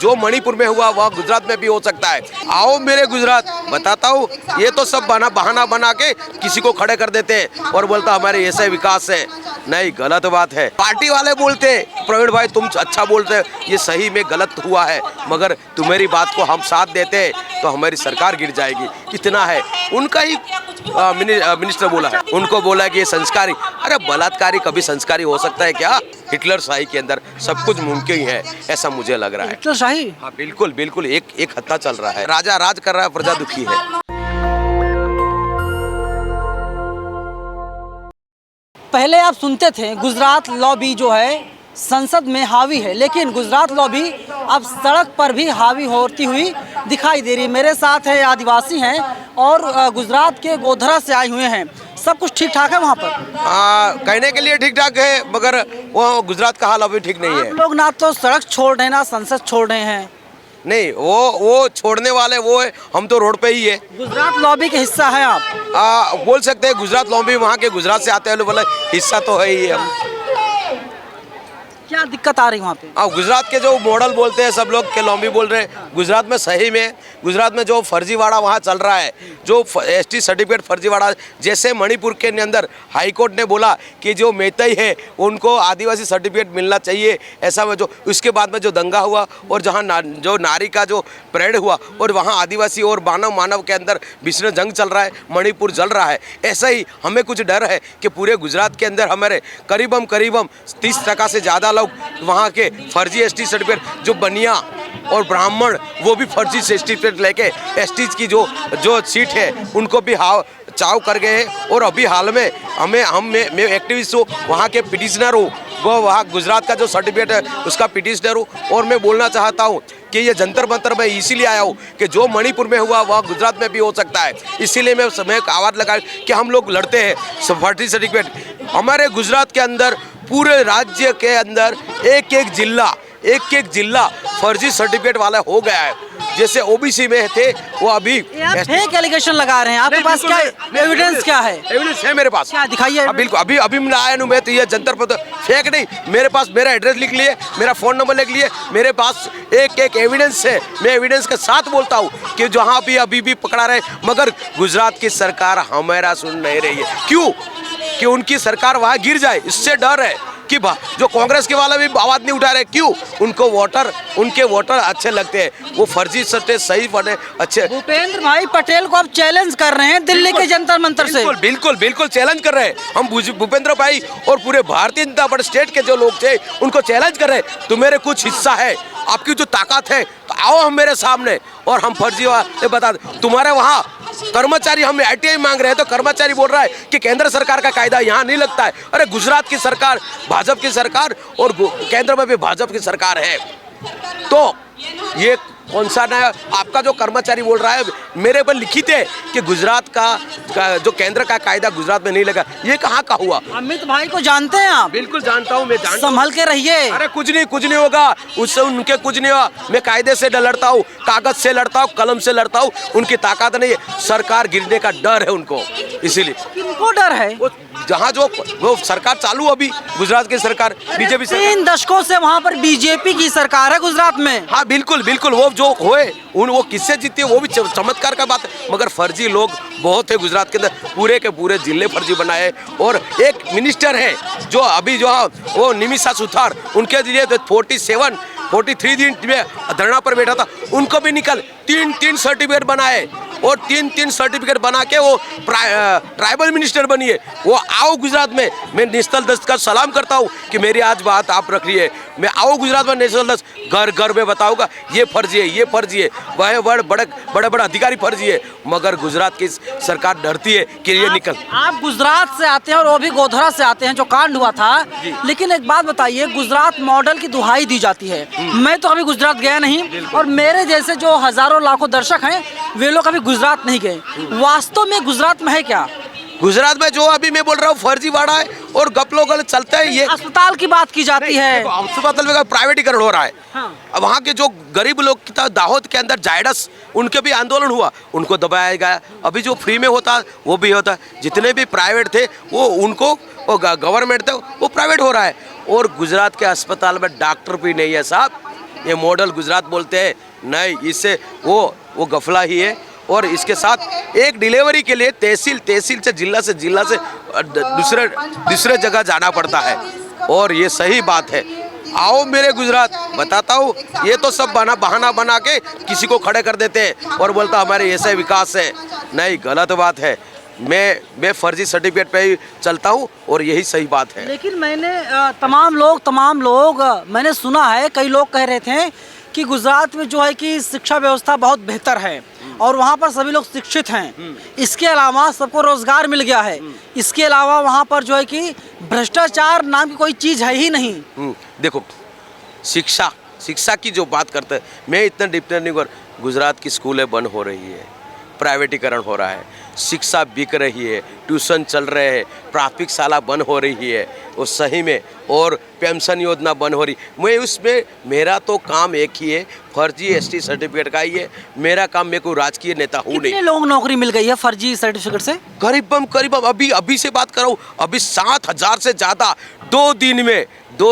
जो मणिपुर में हुआ वह गुजरात में भी हो सकता है। आओ मेरे गुजरात, बताता हूँ। ये तो सब बहाना बना के किसी को खड़े कर देते हैं और बोलता हमारे ऐसे विकास है। नहीं, गलत बात है। पार्टी वाले बोलते प्रवीण भाई तुम अच्छा बोलते हो, ये सही में गलत हुआ है, मगर तुम्हारी बात को हम साथ देते तो हमारी सरकार गिर जाएगी। इतना है। उनका ही मिनिस्टर बोला है, उनको बोला कि ये संस्कारी। अरे बलात्कारी कभी संस्कारी हो सकता है क्या? हिटलर शाही के अंदर सब कुछ मुमकिन है, ऐसा मुझे लग रहा है। हिटलर शाही? हाँ बिल्कुल बिल्कुल। एक हत्या चल रहा है, राजा राज कर रहा है, प्रजा दुखी है। पहले आप सुनते थे गुजरात लॉबी जो है संसद में हावी है, लेकिन गुजरात लॉबी अब सड़क पर भी हावी होती हुई दिखाई दे रही। मेरे साथ है आदिवासी हैं और गुजरात के गोधरा से आए हुए हैं। सब कुछ ठीक ठाक है वहाँ पर? कहने के लिए ठीक ठाक है, मगर वो गुजरात का हाल अभी ठीक नहीं है। लोग ना तो सड़क छोड़ रहे हैं ना संसद छोड़ रहे हैं। नहीं, वो छोड़ने वाले वो है, हम तो रोड पे ही है। गुजरात लॉबी के हिस्सा है आप? बोल सकते हैं गुजरात लॉबी, वहाँ के गुजरात से आते हैं बोला हिस्सा तो है ही है हम। क्या दिक्कत आ रही वहाँ पे? गुजरात के जो मॉडल बोलते हैं सब लोग के लॉबी बोल रहे हैं। गुजरात में सही में गुजरात में जो फर्जीवाड़ा वहाँ चल रहा है, जो एसटी सर्टिफिकेट फर्जीवाड़ा, जैसे मणिपुर के अंदर हाई कोर्ट ने बोला कि जो मैतई है उनको आदिवासी सर्टिफिकेट मिलना चाहिए, ऐसा में जो उसके बाद में जो दंगा हुआ और जहाँ जो नारी का जो परेड हुआ और वहाँ आदिवासी और मानव के अंदर भीषण जंग चल रहा है, मणिपुर जल रहा है। ऐसा ही हमें कुछ डर है कि पूरे गुजरात के अंदर हमारे करीबम 30% से ज़्यादा वहाँ के फर्जी एसटी सर्टिफिकेट, जो बनिया और ब्राह्मण वो भी फर्जी सर्टिफिकेट लेके एसटी की जो सीट है उनको भी चाव कर गए हैं। और अभी हाल में मैं एक्टिविस्ट हूँ, वहाँ के पिटिशनर हूँ, वो वहाँ गुजरात का जो सर्टिफिकेट है उसका पिटिशनर हूँ। और मैं बोलना चाहता हूँ कि ये जंतर मंतर में इसीलिए आया हूँ कि जो मणिपुर में हुआ वह गुजरात में भी हो सकता है। इसीलिए मैं आवाज़ लगा कि हम लोग लड़ते हैं फर्जी सर्टिफिकेट। हमारे गुजरात के अंदर पूरे राज्य के अंदर एक एक जिला फर्जी सर्टिफिकेट वाला हो गया है। जैसे ओबीसी में थे वो अभी फेक एलिगेशन लगा रहे हैं। आपके पास क्या एविडेंस क्या है? एविडेंस है मेरे पास। क्या दिखाइए? बिल्कुल अभी मैं आया हूँ। मैं तो ये जंतर पर फेक नहीं, मेरे पास मेरा एड्रेस लिख लिए, मेरा फ़ोन नंबर लिख लिए, मेरे पास एक एविडेंस है। मैं एविडेंस के साथ बोलता हूँ कि जहाँ भी अभी भी पकड़ा रहे, मगर गुजरात की सरकार हमारा सुन नहीं रही है। क्यों? कि उनकी सरकार वहाँ गिर जाए, इससे डर है कि जो कांग्रेस के वाला भी आवाज़ नहीं उठा रहे। क्यों? उनके वोटर अच्छे लगते हैं, वो फर्जी सट्टे सही बने अच्छे। भूपेंद्र भाई पटेल को अब चैलेंज कर रहे हैं दिल्ली के जंतर मंतर से। बिल्कुल चैलेंज कर रहे हैं हम। भूपेंद्र भाई और पूरे भारतीय जनता पार्टी स्टेट के जो लोग थे उनको चैलेंज कर रहे हैं, तुम्हारे कुछ हिस्सा है, आपकी जो ताकत है तो आओ हम मेरे सामने और हम फर्जी बता दें। तुम्हारे वहाँ कर्मचारी, हम ITI मांग रहे हैं तो कर्मचारी बोल रहा है कि केंद्र सरकार का कायदा यहाँ नहीं लगता है। अरे गुजरात की सरकार भाजपा की सरकार और केंद्र में भी भाजपा की सरकार है, तो ये कौन सा नया? आपका जो कर्मचारी बोल रहा है मेरे पर लिखित है कि गुजरात का जो केंद्र का कायदा गुजरात में नहीं लगा, ये कहाँ का हुआ? अमित भाई को जानते हैं आप? बिल्कुल जानता हूँ, मैं जानता हूँ। संभल के रहिए। अरे कुछ नहीं होगा उससे, उनके कुछ नहीं होगा। मैं कायदे से लड़ता हूँ, कागज से लड़ता हूँ, कलम से लड़ता हूँ। उनकी ताकत नहीं है, सरकार गिरने का डर है उनको। इसीलिए किनको डर है? वो जहाँ वो सरकार चालू, अभी गुजरात की सरकार बीजेपी 3 दशकों से वहाँ पर बीजेपी की सरकार है गुजरात में। हाँ बिल्कुल वो जो होए वो किससे जीती है वो भी चमत्कार का बात है, मगर फर्जी लोग बहुत है गुजरात के अंदर, पूरे के पूरे जिले फर्जी बनाए। और एक मिनिस्टर है जो अभी वो निमिषा सुथार, उनके लिए 43 दिन में धरना पर बैठा था, उनको भी निकल 3 सर्टिफिकेट बनाए और 3 सर्टिफिकेट बना के वो ट्राइबल मिनिस्टर बनी है। वो आओ गुजरात में, मैं नेशनल दस्त का सलाम करता हूँ कि मेरी आज बात आप रख रही है। मैं आओ गुजरात में नेशनल दस्त घर में बताऊंगा ये फर्जी है, वह बड़े अधिकारी फर्जी है, मगर गुजरात की सरकार डरती है कि ये निकल। आप गुजरात से आते हैं और वो भी गोधरा से आते हैं जो कांड हुआ था, लेकिन एक बात बताइए, गुजरात मॉडल की दुहाई दी जाती है। मैं तो अभी गुजरात गया नहीं और मेरे जैसे जो हजारों लाखों दर्शक हैं वे लोग अभी गुजरात नहीं गए। वास्तव में गुजरात में है क्या? गुजरात में जो अभी मैं बोल रहा हूँ फर्जीवाड़ा है और गपलों चलता है। ये अस्पताल की बात की जाती है, अस्पताल में प्राइवेटीकरण हो रहा है। हाँ। वहाँ के जो गरीब लोग की दाहोद के अंदर जायडस, उनके भी आंदोलन हुआ, उनको दबाया गया। अभी जो फ्री में होता वो भी होता, जितने भी प्राइवेट थे वो उनको गवर्नमेंट थे वो प्राइवेट हो रहा है। और गुजरात के अस्पताल में डॉक्टर भी नहीं है साहब, ये मॉडल गुजरात बोलते हैं, नहीं, इससे वो गफला ही है। और इसके साथ एक डिलीवरी के लिए तहसील से जिला से दूसरे जगह जाना पड़ता है, और ये सही बात है। आओ मेरे गुजरात, बताता हूँ, ये तो सब बहाना बना के किसी को खड़े कर देते हैं और बोलता हमारे ऐसे विकास है। नहीं, गलत बात है। मैं फर्जी सर्टिफिकेट पे ही चलता हूँ और यही सही बात है। लेकिन मैंने तमाम लोग मैंने सुना है, कई लोग कह रहे थे कि गुजरात में जो है कि शिक्षा व्यवस्था बहुत बेहतर है और वहाँ पर सभी लोग शिक्षित हैं। इसके अलावा सबको रोजगार मिल गया है। इसके अलावा वहाँ पर जो है कि भ्रष्टाचार नाम की कोई चीज़ है ही नहीं। देखो, शिक्षा की जो बात करते हैं, मैं इतना डिप नहीं कर, गुजरात की स्कूलें बंद हो रही है, प्राइवेटीकरण हो रहा है, शिक्षा बिक रही है, ट्यूशन चल रहे हैं, प्राथमिक शाला बंद हो रही है, वो सही में, और पेंशन योजना बंद हो रही। मैं उसमें मेरा तो काम एक ही है, फर्जी एसटी सर्टिफिकेट का ही है मेरा काम। मैं कोई राजकीय नेता हूँ नहीं। कितने लोग नौकरी मिल गई है फर्जी सर्टिफिकेट से? करीबन अभी से बात कर रहा हूँ, अभी 7,000 से ज़्यादा 2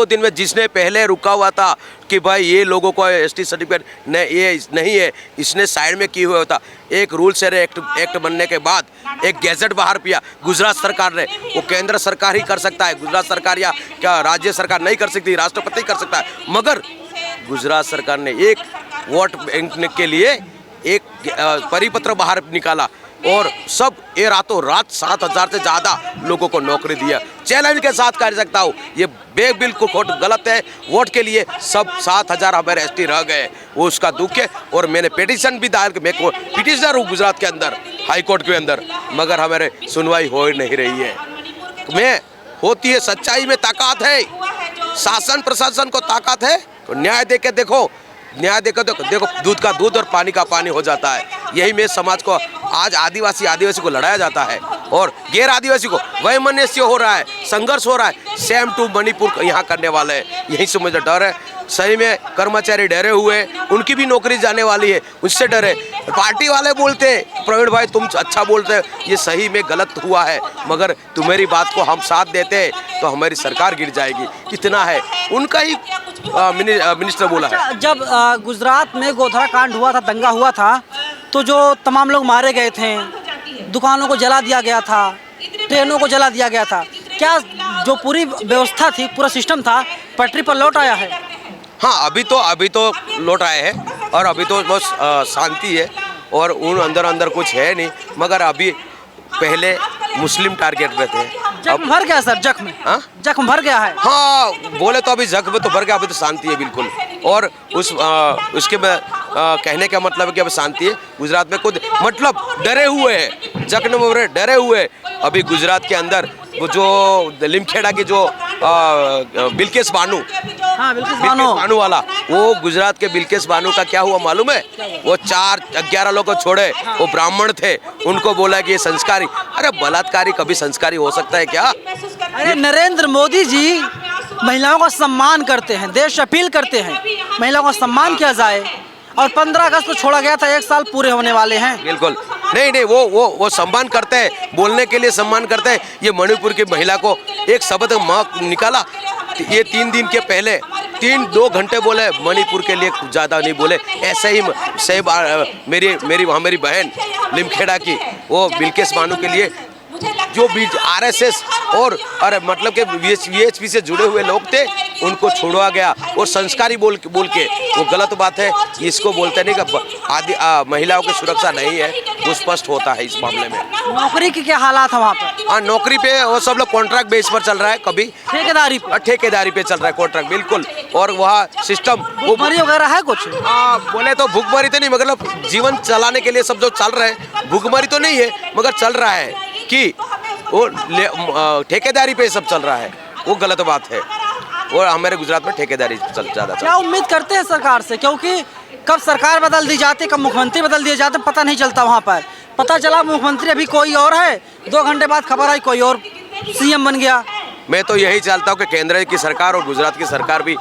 दिन में जिसने पहले रुका हुआ था कि भाई ये लोगों को एसटी सर्टिफिकेट ये नहीं है, इसने साइड में किए हुआ होता। एक रूल्स एंड एक्ट बनने के बाद एक गैजेट बाहर किया गुजरात सरकार ने, वो केंद्र सरकार ही कर सकता है, गुजरात सरकार या क्या राज्य सरकार नहीं कर सकती, राष्ट्रपति कर सकता है। मगर गुजरात सरकार ने एक वोट बैंक के लिए एक परिपत्र बाहर निकाला और सब ये रातों रात 7,000 से ज़्यादा लोगों को नौकरी दिया। चैलेंज के साथ कह सकता हूँ, ये बिल्कुल गलत है। वोट के लिए सब 7,000 हमारे एसटी रह गए, वो उसका दुख है। और मैंने पिटीशन भी दायर, मैं पिटीशनर हूँ गुजरात के अंदर, हाई कोर्ट के अंदर, मगर हमारे सुनवाई हो ही नहीं रही है। मैं होती है, सच्चाई में ताकत है, शासन प्रशासन को ताकत है तो न्याय दे के देखो, न्याय देखो तो देखो, दूध का दूध और पानी का पानी हो जाता है। यही मैं समाज को आज आदिवासी को लड़ाया जाता है और गैर आदिवासी को वैमनस्य हो रहा है, संघर्ष हो रहा है। सेम टू मणिपुर यहाँ करने वाले हैं, यही से मुझे डर है। सही में कर्मचारी डरे हुए, उनकी भी नौकरी जाने वाली है, उससे डरे। पार्टी वाले बोलते हैं प्रवीण भाई तुम अच्छा बोलते हो, ये सही में गलत हुआ है, मगर तुम्हारी बात को हम साथ देते हैं तो हमारी सरकार गिर जाएगी, इतना है। उनका ही मिनिस्टर बोला है। जब गुजरात में गोधरा कांड हुआ था, दंगा हुआ था, तो जो तमाम लोग मारे गए थे, दुकानों को जला दिया गया था, ट्रेनों को जला दिया गया था, क्या जो पूरी व्यवस्था थी, पूरा सिस्टम था, पटरी पर लौट आया है? हाँ, अभी तो लौट आए हैं और अभी तो बहुत शांति है और उन अंदर कुछ है नहीं। मगर अभी पहले मुस्लिम टारगेट पे थे, जख्म भर गया सर, जख्म जख्म भर गया है। हाँ, बोले तो अभी जख्म तो भर गया, अभी तो शांति है बिल्कुल। और उसके कहने का मतलब है कि अभी शांति है गुजरात में। खुद मतलब डरे हुए हैं, जख्म डरे हुए। अभी गुजरात के अंदर वो जो लिमखेड़ा की जो बिल्किस बानो, हाँ, बिल्किस बानो वाला, वो गुजरात के बिल्किस बानो का क्या हुआ मालूम है? वो 11 लोगों को छोड़े, वो ब्राह्मण थे, उनको बोला कि ये संस्कारी। अरे बलात्कारी कभी संस्कारी हो सकता है क्या? अरे नरेंद्र मोदी जी महिलाओं का सम्मान करते हैं, देश अपील करते हैं महिलाओं का सम्मान किया जाए, और 15 अगस्त को छोड़ा गया था, 1 साल पूरे होने वाले हैं। बिल्कुल नहीं, वो सम्मान करते हैं, बोलने के लिए सम्मान करते हैं। ये मणिपुर की महिला को एक शब्द निकाला, ये 3 दिन के पहले 2 घंटे बोले, मणिपुर के लिए ज़्यादा नहीं बोले। ऐसे ही सही मेरी बहन लिमखेड़ा की, वो बिल्किस बानो के लिए जो भी RSS और अरे मतलब के VHP से जुड़े हुए लोग थे, उनको छोड़ा गया और संस्कारी बोल के वो गलत बात है। इसको बोलते नहीं कि महिलाओं की सुरक्षा नहीं है, वो स्पष्ट होता है इस मामले में। नौकरी की क्या हालात है वहाँ पर? हाँ, नौकरी पे वो सब लोग कॉन्ट्रैक्ट बेस पर चल रहा है, कभी ठेकेदारी पे चल रहा है कॉन्ट्रैक्ट, बिल्कुल। और वहाँ सिस्टम भूखमरी वगैरह है कुछ? बोले तो भूखमरी तो नहीं, मतलब जीवन चलाने के लिए सब जो चल रहे हैं, भूखमरी तो नहीं है, मगर चल रहा है कि वो ठेकेदारी पे सब चल रहा है, वो गलत बात है। और हमारे गुजरात में ठेकेदारी ज़्यादा। क्या उम्मीद करते हैं सरकार से, क्योंकि कब सरकार बदल दी जाती, कब मुख्यमंत्री बदल दिए जाते, पता नहीं चलता। वहाँ पर पता चला मुख्यमंत्री अभी कोई और है, 2 घंटे बाद खबर आई कोई और CM बन गया। मैं तो यही चाहता हूँ कि केंद्र की सरकार और गुजरात की सरकार भी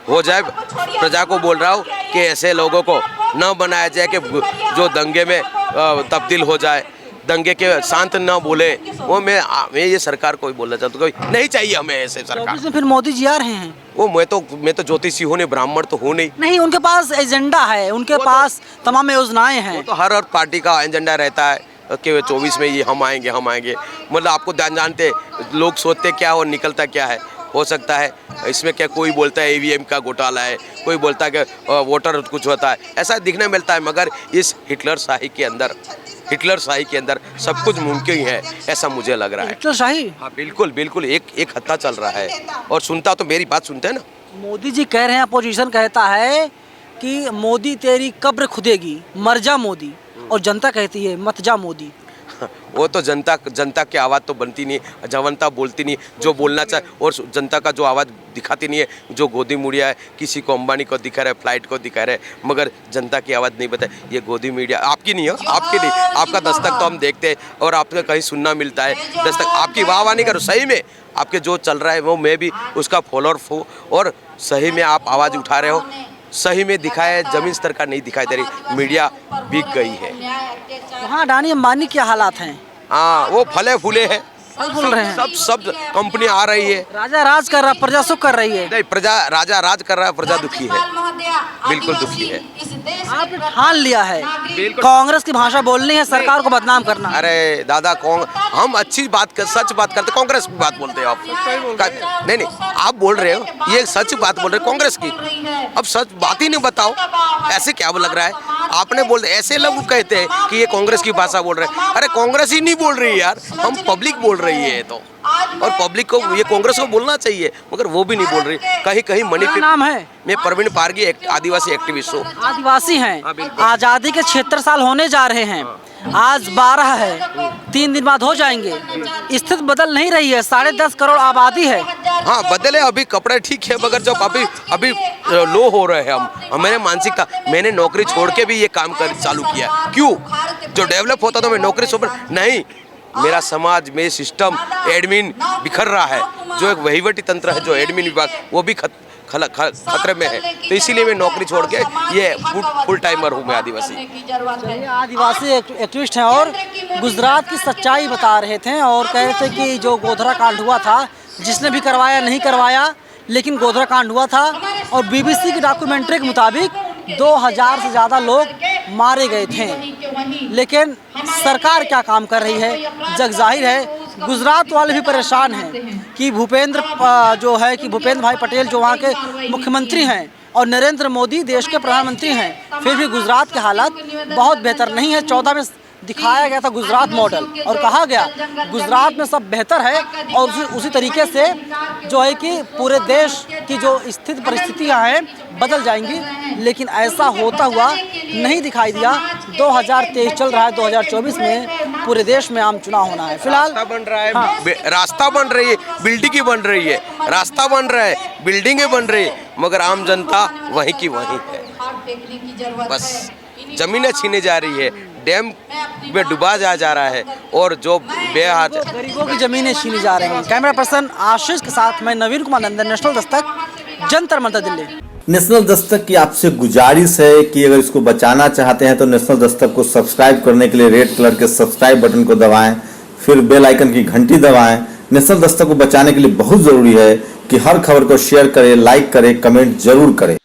हो जाए। प्रजा को बोल रहा हूँ कि ऐसे लोगों को न बनाया जाए कि जो दंगे में तब्दील हो जाए, दंगे के शांत न बोले। वो मैं ये सरकार को ही बोलना चाहता हूँ, नहीं चाहिए हमें ऐसे सरकार। फिर मोदी जी आ रहे हैं। वो मैं तो ज्योतिषी हूँ नहीं, ब्राह्मण तो हूँ नहीं। नहीं, उनके पास एजेंडा है, उनके पास तमाम योजनाएं हैं। वो तो हर पार्टी का एजेंडा रहता है कि 24 में ये हम आएंगे मतलब आपको जानते लोग सोचते क्या और निकलता क्या है। हो सकता है इसमें क्या, कोई बोलता है ईवीएम का घोटाला है, कोई बोलता है कि वोटर कुछ होता है, ऐसा दिखने मिलता है। मगर इस हिटलर शाही के अंदर सब कुछ मुमकिन है, ऐसा मुझे लग रहा है। हिटलर शाही? हाँ बिल्कुल एक हत्या चल रहा है। और सुनता तो मेरी बात सुनते हैं ना। मोदी जी कह रहे हैं, अपोजिशन कहता है कि मोदी तेरी कब्र खुदेगी, मर जा मोदी, और जनता कहती है मत जा मोदी। वो तो जनता की आवाज़ तो बनती नहीं, जनता बोलती नहीं जो बोलना चाहे, और जनता का जो आवाज़ दिखाती नहीं है। जो गोदी मीडिया है, किसी को अंबानी को दिखा रहा है, फ्लाइट को दिखा रहा है, मगर जनता की आवाज़ नहीं बताए। ये गोदी मीडिया आपकी नहीं हो, आपकी नहीं, आपका दस्तक तो हम देखते हैं और आपको कहीं सुनना मिलता है दस्तक। आपकी वाह नहीं करो, सही में आपके जो चल रहा है वो मैं भी उसका फॉलोअर हूँ, और सही में आप आवाज़ उठा रहे हो, सही में दिखाए, जमीन स्तर का नहीं दिखाई दे रही, मीडिया बिक गई है। वहाँ अडानी अंबानी क्या हालात हैं? हाँ, वो फले फूले हैं, बोल रहे हैं सब कंपनी आ रही है। राजा राज कर रहा, प्रजा सुख कर रही है। नहीं, राजा राज कर रहा है, प्रजा दुखी है, बिल्कुल दुखी है। आपने ठान लिया है कांग्रेस की भाषा बोलनी है, सरकार को बदनाम करना। अरे दादा, हम अच्छी बात सच बात करते, कांग्रेस की बात बोलते हैं आप। नहीं, आप बोल रहे हो ये सच बात बोल रहे हो कांग्रेस की, अब सच बात ही नहीं बताओ, ऐसे क्या लग रहा है? आपने बोल ऐसे लोग कहते हैं कि ये कांग्रेस की भाषा बोल रहे हैं। अरे कांग्रेस ही नहीं बोल रही यार, हम पब्लिक बोल रही है तो, और पब्लिक को ये कांग्रेस को बोलना चाहिए, मगर वो भी नहीं बोल रही। कहीं मणिपुर नाम है, मैं प्रवीण पारगी, आदिवासी एक्टिविस्ट हूँ। आदिवासी हैं। हाँ, बिल्कुल। आज़ादी के 76 साल होने जा रहे हैं, आज 12 है, 3 दिन बाद हो जाएंगे। स्थिति बदल नहीं रही है, 10.5 करोड़ आबादी है। हाँ बदले, अभी कपड़े ठीक है, मगर जब अभी लो हो रहे हैं हम, मैंने मानसिकता, मैंने नौकरी छोड़ के भी ये काम कर चालू किया। क्यों? जो डेवलप होता तो मैं नौकरी छोड़ नहीं, मेरा समाज में सिस्टम एडमिन बिखर रहा है, जो एक वहीवटी तंत्र है, जो एडमिन विभाग, वो भी खतरे में है। तो इसीलिए मैं नौकरी छोड़ के ये फुल टाइमर हूँ मैं आदिवासी। आदिवासी एक्टिविस्ट हैं और गुजरात की सच्चाई बता रहे थे और कह रहे थे कि जो गोधरा कांड हुआ था, जिसने भी करवाया नहीं करवाया, लेकिन गोधरा कांड हुआ था। और बीबीसी की डॉक्यूमेंट्री के मुताबिक 2000 से ज़्यादा लोग मारे गए थे। लेकिन सरकार क्या काम कर रही है, जग जाहिर है। गुजरात वाले भी परेशान हैं कि भूपेंद्र भाई पटेल जो वहाँ के मुख्यमंत्री हैं और नरेंद्र मोदी देश के प्रधानमंत्री हैं, फिर भी गुजरात के हालात बहुत बेहतर नहीं है। 14 में दिखाया गया था गुजरात मॉडल और कहा गया गुजरात में सब बेहतर है, और उसी तरीके से जो है कि पूरे देश की जो स्थिति परिस्थितियाँ हैं बदल जाएंगी, लेकिन ऐसा होता हुआ नहीं दिखाई दिया। 2023 चल रहा है, 2024 में पूरे देश में आम चुनाव होना है। फिलहाल बन रहा है, हाँ। रास्ता बन रही है, बिल्डिंग बन रही है, रास्ता बन रहा है, बिल्डिंगें बन रही है, मगर आम जनता वहीं की वहीं है। बस जमीनें छीने जा रही है, डैम में डुबा जा रहा है, और जो बेहाल गरीबों की जमीनें छीनी जा रही हैं। कैमरा पर्सन आशीष के साथ मैं नवीन कुमार नंदन, नेशनल दस्तक, जंतर मंतर, दिल्ली। नेशनल दस्तक की आपसे गुजारिश है कि अगर इसको बचाना चाहते हैं तो नेशनल दस्तक को सब्सक्राइब करने के लिए रेड कलर के सब्सक्राइब बटन को दबाएं, फिर बेल आइकन की घंटी दबाएं। नेशनल दस्तक को बचाने के लिए बहुत जरूरी है कि हर खबर को शेयर करें, लाइक करें, कमेंट जरूर करें।